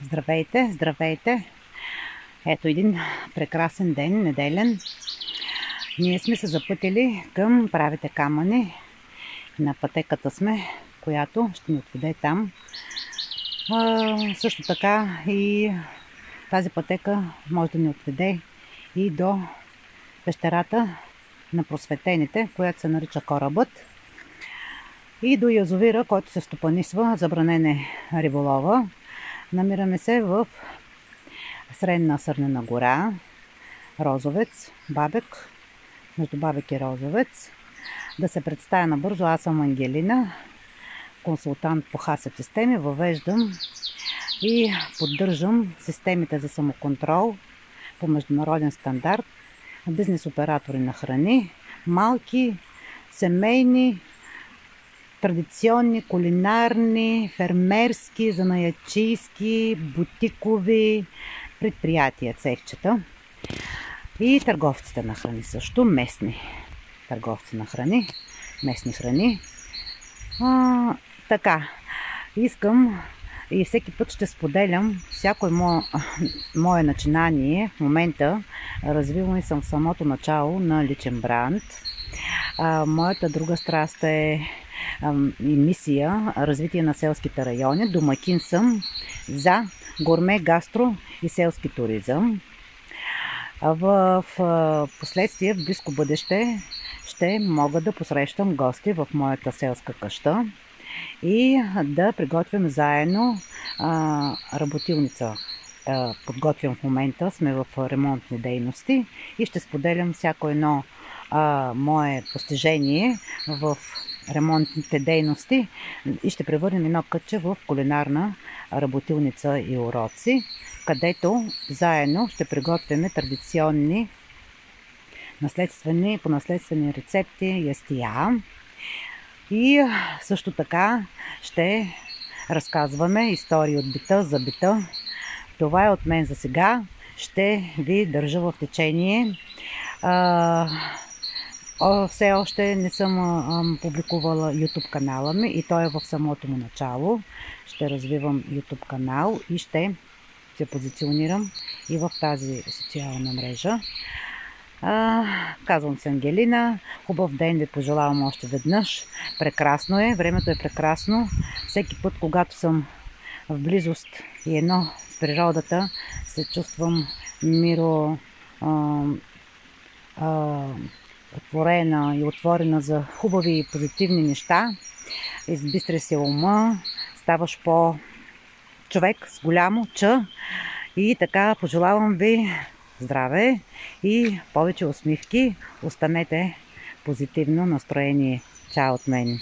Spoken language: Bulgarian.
Здравейте, здравейте! Ето един прекрасен ден, неделен. Ние сме се запътили към правите камъни. На пътеката сме, която ще ни отведе там. Също така и тази пътека може да ни отведе и до пещерата на просветените, която се нарича Корабът, и до язовира, който се стопанисва, забранен е риболова. Намираме се в средна Сърнена гора, Розовец, Бабек, между Бабек и Розовец. Да се представя набързо, аз съм Ангелина, консултант по HACCP системи, въвеждам и поддържам системите за самоконтрол по международен стандарт, бизнес оператори на храни, малки, семейни, традиционни, кулинарни, фермерски, занаятчийски, бутикови предприятия, цехчета и търговците на храни също, местни търговци на храни, местни храни. Така, искам и всеки път ще споделям всяко мое начинание. В момента развивам и съм в самото начало на личен бранд. Моята друга страст е и мисия развитие на селските райони. Домакин съм за гурме, гастро и селски туризъм. В последствие, в близко бъдеще, ще мога да посрещам гости в моята селска къща и да приготвим заедно работилница. Подготвям в момента, сме в ремонтни дейности и ще споделям всяко едно мое постижение в ремонтните дейности и ще превърнем едно кътче в кулинарна работилница и уроци, където заедно ще приготвяме традиционни по наследствени рецепти, ястия. И също така ще разказваме истории от бита за бита. Това е от мен за сега. Ще ви държа в течение. Все още не съм публикувала YouTube канала ми и той е в самото му начало. Ще развивам YouTube канал и ще се позиционирам и в тази социална мрежа. Казвам се Ангелина. Хубав ден ви пожелавам още веднъж. Прекрасно е, времето е прекрасно. Всеки път, когато съм в близост и едно с природата, се чувствам отворена и отворена за хубави и позитивни неща. Избистря се ума, ставаш по-човек с голямо Ч. И така пожелавам ви здраве и повече усмивки. Останете позитивно настроение. Чао от мен!